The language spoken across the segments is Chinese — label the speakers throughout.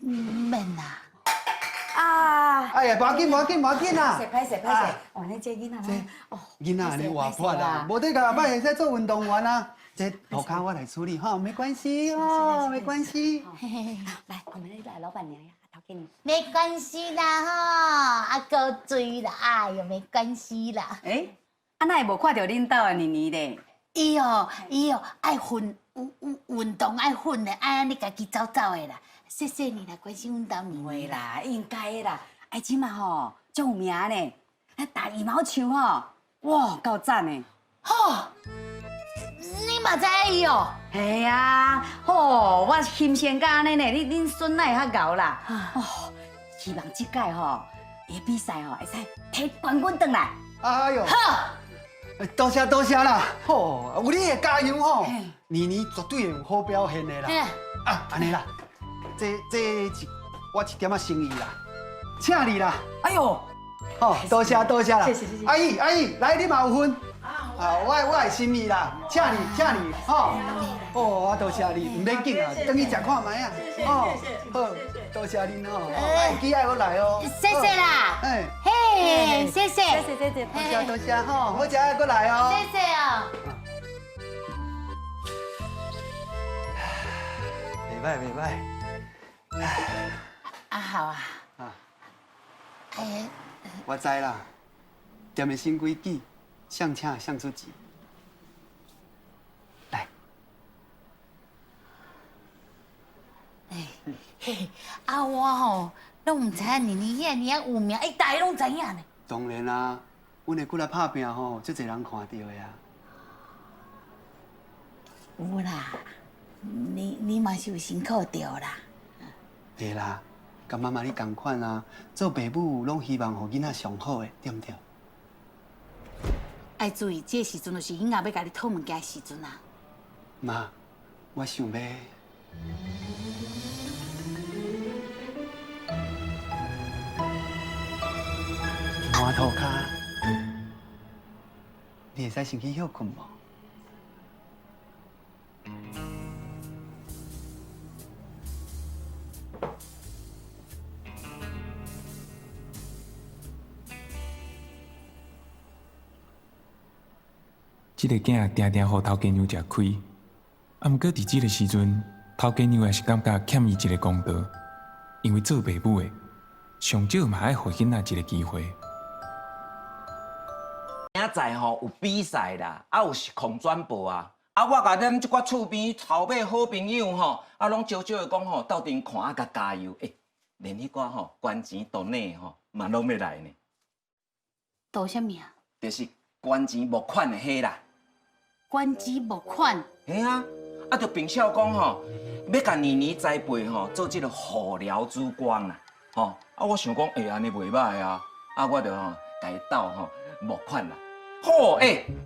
Speaker 1: 免啦。
Speaker 2: 啊！
Speaker 3: 哎呀，无要紧啦。
Speaker 2: 歹势！哦，你这囡仔呢？哦，
Speaker 3: 囡仔你活泼啦，无得个阿爸会使做运动员啊。这涂骹我来处理哈，没关系哦，没关系。
Speaker 2: 来，我们来老板娘呀，讨给你。
Speaker 1: 没关系啦哈，阿哥追啦，哎呦，没关系啦。
Speaker 2: 哎，啊，那也无看到恁兜的妮妮咧？
Speaker 1: 伊哦，爱运动爱训的，爱安尼家己走的啦。谢谢你啦，关心阮兜妮妮啦。
Speaker 2: 啦，应该的啦。哎，即嘛吼，足有名呢。那打羽毛球吼，哇，够赞的。
Speaker 1: 吼，你嘛知伊哦？
Speaker 2: 系啊，吼，我新鲜甲安尼呢，恁孙仔较敖啦。哦，希望即届吼，伊比赛吼会使摕冠军转来。
Speaker 3: 哎呦，
Speaker 1: 好，
Speaker 3: 多谢啦。吼，有你的加油吼，妮妮绝对会有好表现的啦。啊，安尼啦，这是我一点仔心意啦，请你啦。
Speaker 2: 哎呦，
Speaker 3: 吼，多谢啦。
Speaker 2: 谢谢。
Speaker 3: 阿姨，来你嘛有份。啊，我的心意啦，请你，吼。哦，我多谢你，唔免紧啊，等去食看卖啊。哦，好，多谢恁哦，爱记爱我来哦。
Speaker 1: 谢谢啦。
Speaker 3: 哎，
Speaker 1: 嘿，谢谢。
Speaker 3: 多谢吼，好食爱过来哦。
Speaker 1: 谢谢哦。
Speaker 3: 袂歹。
Speaker 1: 啊好啊。
Speaker 3: 啊，
Speaker 1: 哎，
Speaker 3: 我知啦，店的新规矩，相请相出钱。来，
Speaker 1: 嘿，啊我吼，拢唔知影妮妮遐尔有名，大家拢知影呢。
Speaker 3: 当然啦，阮会过来拍拼吼，足侪人看到的呀。
Speaker 1: 有啦，你嘛是有辛苦着啦。
Speaker 3: 对啦，甲妈妈你同款啊，做爸母拢希望互囡仔上好的，对毋对？
Speaker 1: 爱注意，这个时阵就是囡仔要甲你讨物件的时阵啊。
Speaker 3: 妈，我想要。换涂骹，你会使先去休困无？
Speaker 4: 这个囝定定互头家娘吃亏，啊，毋过伫这个时阵，头家娘也是感觉欠伊一个公道，因为做爸母的，上少嘛爱互囡仔一个机会。
Speaker 5: 明仔吼有比赛啦，啊有实况转播啊，啊我甲咱即寡厝边头尾好朋友吼，啊拢招招的讲吼，斗阵看啊甲加油，连迄寡吼捐钱岛内吼嘛拢要来呢。
Speaker 1: 图什么啊？
Speaker 5: 就是捐钱募款的迄啦。
Speaker 1: 捐钱募款。
Speaker 5: 嘿啊，啊就并笑讲吼，要甲妮妮栽培吼做即个护疗之光啦，吼啊我想讲安尼袂歹啊，啊我就吼甲伊斗吼募款啦。好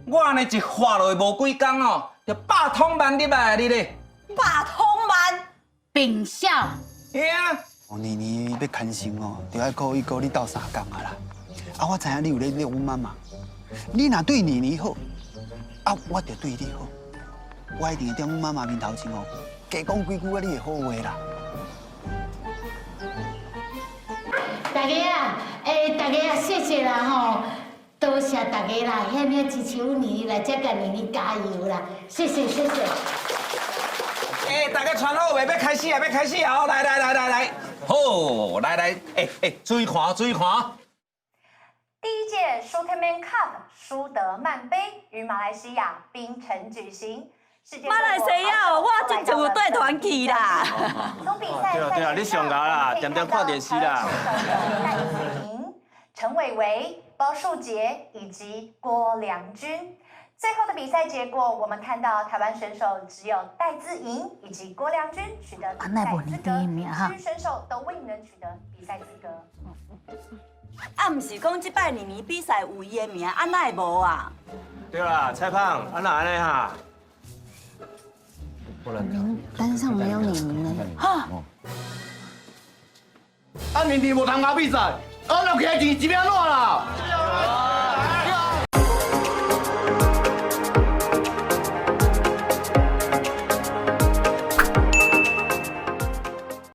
Speaker 5: 我安尼一花落去无几工哦，就100通万入来你咧。
Speaker 2: 100通万，
Speaker 1: 并笑。
Speaker 5: 嘿啊，
Speaker 3: 哦，妮妮要牵生哦，就要顾伊顾你斗3工啊啦。啊，我知影你有咧遛阮妈妈，你若对妮妮好，啊，我就对你好。我一定会踮阮妈妈面头前哦，加讲几句你的好话啦。
Speaker 1: 大家啊，大家啊，谢谢啦吼，多谢大家啦，遐尔支持阮妮妮来，才甲妮妮加油啦，谢谢。
Speaker 5: 大家穿好未？要开始啊！来，好，来，注意看。
Speaker 6: 第一届 Shortman Cup 舒德曼杯于马来西亚槟城举行。
Speaker 2: 马来西亚哦，我真正有带团去啦。
Speaker 6: 从比赛
Speaker 7: 对啊，你上牙啦，点看电视啦。
Speaker 6: 戴子莹、陈伟伟、包树杰以及郭良君。最后的比赛结果，我们看到台湾选手只有戴资颖以及郭良君取得比赛资格，其余选手都未能取得比赛资格。
Speaker 2: 啊，毋是讲即摆年年比赛有伊的名，安那会无啊？
Speaker 7: 对啦，蔡胖，安那安尼哈？
Speaker 1: 名单上没有你名呢。
Speaker 2: 哈，
Speaker 7: 啊，年年无参加比赛，啊，落起来钱一秒烂啦。